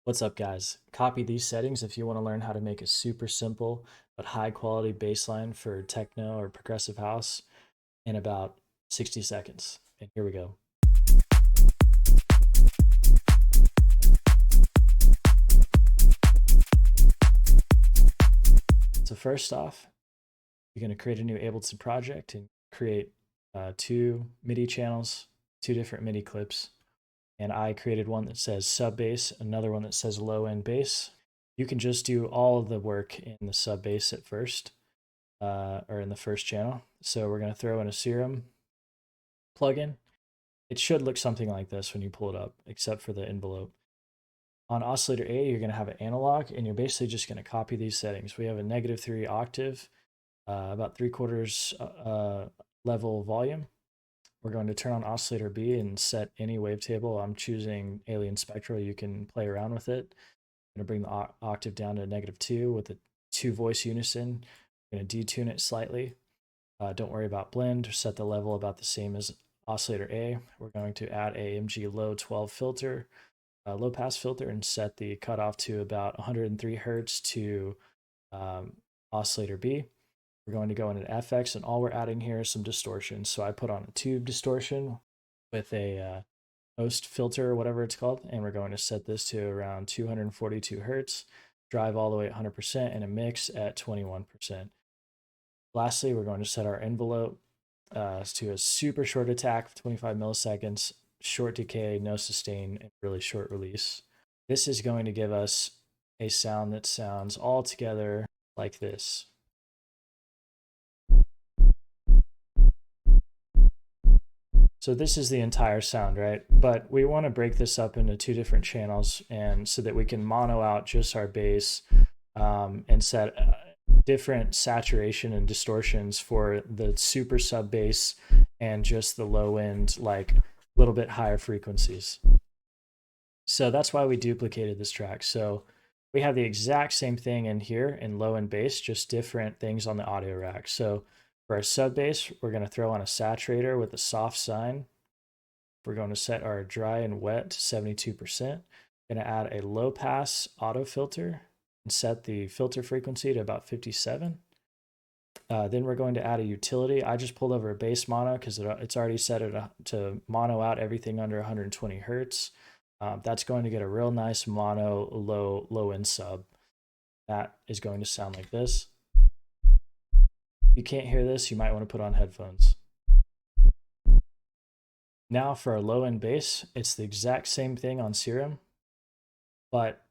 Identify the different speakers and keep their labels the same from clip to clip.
Speaker 1: What's up, guys? Copy these settings if you want to learn how to make a super simple but high quality bass line for techno or progressive house in about 60 seconds. And here we go. So first off, you're going to create a new Ableton project and create two MIDI channels, two different MIDI clips. And I created one that says sub bass, another one that says low end bass. You can just do all of the work in the sub bass at first, or in the first channel. So we're going to throw in a Serum plugin. It should look something like this when you pull it up, except for the envelope. On oscillator A, you're going to have an analog, and you're basically just going to copy these settings. We have a -3 octave, about 3/4 level volume. We're going to turn on oscillator B and set any wavetable. I'm choosing Alien Spectral. You can play around with it. I'm going to bring the octave down to -2 with a 2-voice unison. I'm going to detune it slightly. Don't worry about blend. Set the level about the same as oscillator A. We're going to add a MG low 12 filter, low pass filter, and set the cutoff to about 103 hertz to oscillator B. We're going to go into FX, and all we're adding here is some distortion. So I put on a tube distortion with a host filter or whatever it's called, and we're going to set this to around 242 hertz, drive all the way at 100%, and a mix at 21%. Lastly, we're going to set our envelope to a super short attack, 25 milliseconds, short decay, no sustain, and really short release. This is going to give us a sound that sounds all together like this. So this is the entire sound, right? But we want to break this up into two different channels, and so that we can mono out just our bass and set different saturation and distortions for the super sub bass and just the low end, like a little bit higher frequencies. So that's why we duplicated this track. So we have the exact same thing in here in low end bass, just different things on the audio rack. So for our sub bass, we're going to throw on a saturator with a soft sine. We're going to set our dry and wet to 72%. Going to add a low pass auto filter and set the filter frequency to about 57. Then we're going to add a utility. I just pulled over a bass mono because it's already set it to mono out everything under 120 hertz. That's going to get a real nice mono low end sub. That is going to sound like this. If you can't hear this, you might want to put on headphones. Now for our low end bass, it's the exact same thing on Serum, but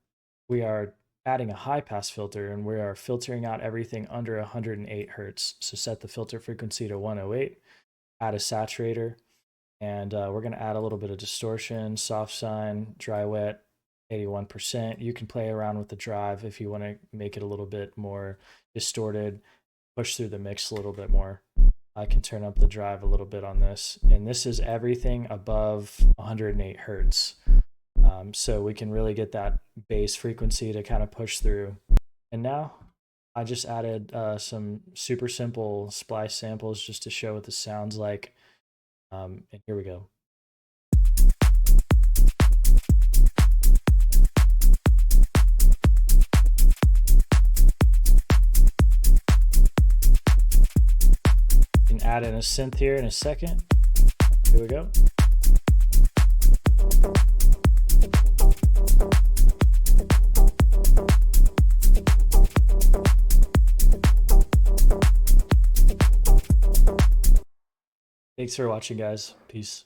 Speaker 1: we are adding a high pass filter, and we are filtering out everything under 108 hertz. So set the filter frequency to 108, add a saturator, and we're going to add a little bit of distortion, soft sine, dry wet, 81%. You can play around with the drive if you want to make it a little bit more distorted, push through the mix a little bit more. I can turn up the drive a little bit on this, and this is everything above 108 hertz. So we can really get that bass frequency to kind of push through. And now I just added some super simple splice samples just to show what this sounds like. And here we go. And add in a synth here in a second. Here we go. Thanks for watching, guys. Peace.